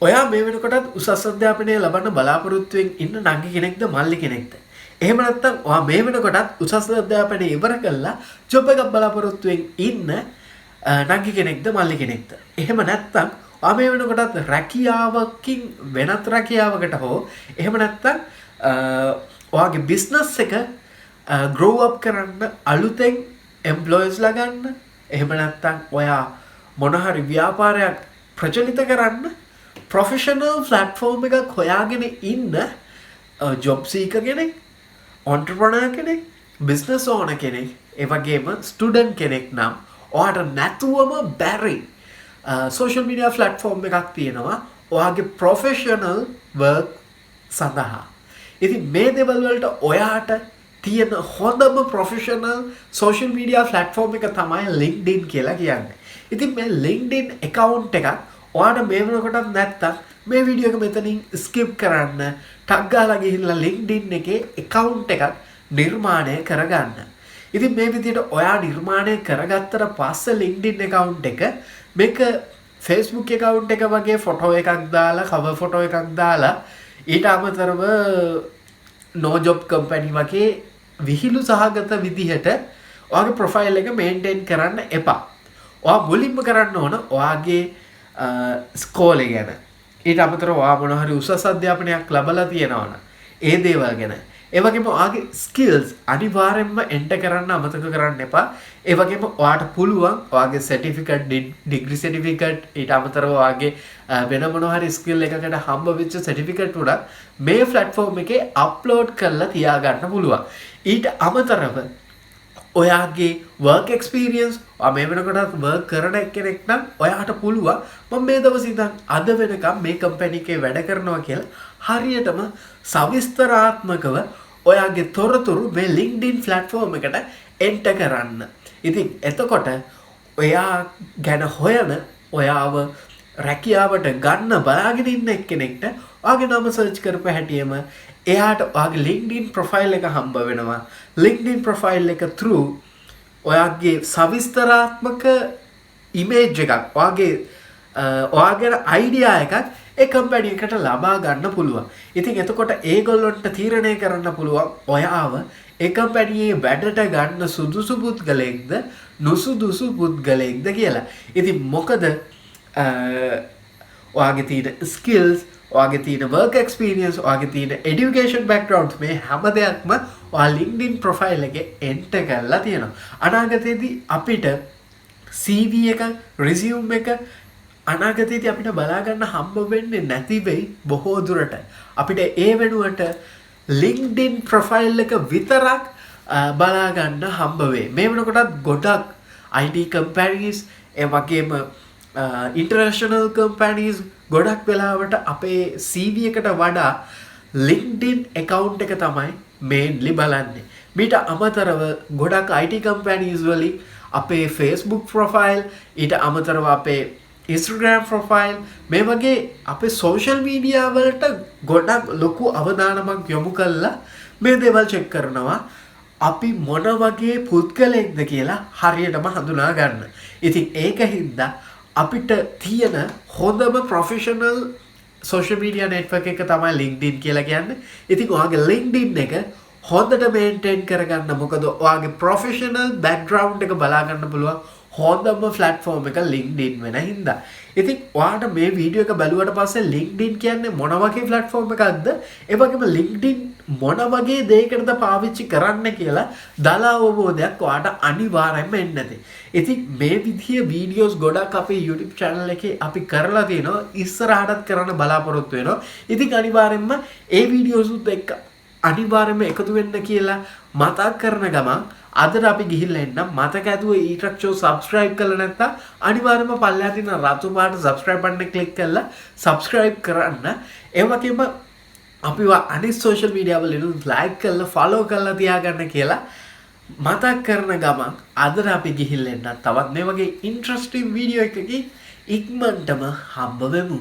ඔයා මේ වෙනකොටත් උසස් අධ්‍යාපනය ලබන්න බලාපොරොත්තුවෙන් ඉන්න නංගි කෙනෙක්ද මල්ලි කෙනෙක්ද? එහෙම නැත්නම් ඔයා මේ වෙනකොටත් උසස් අධ්‍යාපනය ඉවර කරලා ජොබ් එකක් බලාපොරොත්තුවෙන් ඉන්න නංගි කෙනෙක්ද මල්ලි කෙනෙක්ද? එහෙම නැත්නම් ඔයා මේ වෙනකොටත් රැකියාවකින් වෙනත් රැකියාවකට හෝ එහෙම නැත්නම් ඔයාගේ බිස්නස් එක grow up කරන්න අලුතෙන් employees ලා ගන්න එහෙම නැත්නම් ඔයා මොන හරි ව්‍යාපාරයක් ප්‍රචලිත කරන්න professional platform එකක් හොයාගෙන ඉන්න job seeker කෙනෙක් entrepreneur කෙනෙක් business owner කෙනෙක් ඒ වගේම student කෙනෙක් නම් ඔයාට නැතුවම බැරි social media platform එකක් තියෙනවා ඔයාගේ professional work සඳහා. ඉතින් මේ දේවල් වලට ඔයාට තියෙන හොඳම professional social media platform එක තමයි LinkedIn කියලා කියන්නේ. ඉතින් මේ LinkedIn account එකක් ඔයාට මේ වෙනකොටත් නැත්තම් මේ වීඩියෝ එක මෙතනින් skip කරන්න ටග් ගාලා ගිහිල්ලා LinkedIn එකේ account එකක් නිර්මාණය කරගන්න. ඉතින් මේ විදිහට ඔයා නිර්මාණය කරගත්තට පස්සේ LinkedIn account එක මේක Facebook account එක වගේ photo එකක් දාලා cover photo එකක් දාලා ඊට අමතරව no job company වගේ විහිළු සහගත විදිහට ඔයාගේ profile එක maintain කරන්න එපා. ඔයා මුලින්ම කරන්න ඕන ඔයාගේ ස්කෝලේ ගැන. ඊට අමතරව ඔයා මොන හරි උසස් අධ්‍යාපනයක් ලැබලා තියෙනවා නම් ඒ දේවල් ගැන. ඒ වගේම ඔයාගේ skills අනිවාර්යෙන්ම enter කරන්න අමතක කරන්න එපා. ඒ වගේම ඔයාට පුළුවන් ඔයාගේ certificate degree certificate ඊට අමතරව ඔයාගේ වෙන මොන හරි skill එකකට හම්බ වෙච්ච certificate උඩ මේ platform එකේ upload කරලා තියාගන්න පුළුවන්. ඊට අමතරව ඔයාගේ work experience මේ වෙනකොටත් work කරන කෙනෙක් නම් ඔයාට පුළුවන් මම මේ දවස් ඉඳන් අද වෙනකම් මේ company එකේ වැඩ කරනවා කියලා හරියටම සවිස්තරාත්මකව ඔයාගේ තොරතුරු මේ LinkedIn platform එකට enter කරන්න. ඉතින් එතකොට ඔයා ගැන හොයන ඔයාව රැකියාවට ගන්න බලාගෙන ඉන්න එක්කෙනෙක්ට ඔයාගේ නම search කරපු හැටියෙම එයාට ඔයාගේ LinkedIn profile එක හම්බ වෙනවා. LinkedIn profile එක through ඔයාගේ සවිස්තරාත්මක image එකක් ඔයාගේ idea එකක් ඒ company එකට ලබා ගන්න පුළුවන්. ඉතින් එතකොට ඒගොල්ලන්ට තීරණය කරන්න පුළුවන් ඔයාව ඒ company එකේ වැඩට ගන්න සුදුසු පුද්ගලයෙක්ද නුසුදුසු පුද්ගලයෙක්ද කියලා. ඉතින් මොකද ඔයාගේ තියෙන skills ඔයාගේ තියෙන work experience ඔයාගේ තියෙන education background මේ හැම දෙයක්ම ඔයා LinkedIn profile එකේ enter කරලා තියෙනවා. අනාගතයේදී අපිට CV එක resume එක අනාගතයේදී අපිට බලා ගන්න හම්බ වෙන්නේ නැති වෙයි බොහෝ දුරට. අපිට ඒ වෙනුවට LinkedIn profile එක විතරක් බලා ගන්න හම්බ වෙයි. මේ වෙනකොටත් ගොඩක් IT companies ඒ වගේම international companies ගොඩක් වෙලාවට අපේ CV එකට වඩා LinkedIn account එක තමයි mainly බලන්නේ. මීට අමතරව ගොඩක් IT companies වලින් අපේ Facebook profile ඊට අමතරව අපේ Instagram profile මේ වගේ අපේ social media වලට ගොඩක් ලොකු අවධානමක් යොමු කරලා මේ දේවල් check කරනවා. අපි මොන වගේ පුද්ගලයෙක්ද කියලා හරියටම හඳුනා ගන්න. ඉතින් ඒකින්ද අපිට තියෙන හොඳම professional social media network එක තමයි LinkedIn කියලා කියන්නේ. ඉතින් ඔයාගේ LinkedIn එක හොඳට maintain කරගන්න. මොකද ඔයාගේ professional background එක බලා ගන්න පුළුවන් හොඳම platform එක LinkedIn වෙන හින්දා. ඉතින් ඔයාට මේ වීඩියෝ එක බලුවට පස්සේ LinkedIn කියන්නේ මොන වගේ platform එකක්ද? ඒ වගේම LinkedIn මොන වගේ දෙයකටද පාවිච්චි කරන්න කියලා දල අවබෝධයක් ඔයාට අනිවාර්යයෙන්ම එන්න ඇති. ඉතින් මේ විදිහේ වීඩියෝස් ගොඩක් අපේ YouTube channel එකේ අපි කරලා තියෙනවා. ඉස්සරහටත් කරන්න බලාපොරොත්තු වෙනවා. ඉතින් අනිවාර්යයෙන්ම ඒ වීඩියෝස් උත් එක්ක අනිවාර්යයෙන්ම එකතු වෙන්න කියලා මතක් කරන ගමන් අදට අපි ගිහිල්ලා එන්නම්. මතක ඇතුව etracknew subscribe කරලා නැත්නම් අනිවාර්යයෙන්ම පල්ලෙහා තියෙන රතු පාට subscribe button එක click කරලා subscribe කරන්න. ඒ වගේම අපිව අනිත් social media වලින් like කරලා follow කරලා තියාගන්න කියලා මතක් කරන ගමන් අදට අපි ගිහිල්ලා එන්නම්. තවත් මේ වගේ interesting video එකකින් ඉක්මනටම හම්බ වෙමු.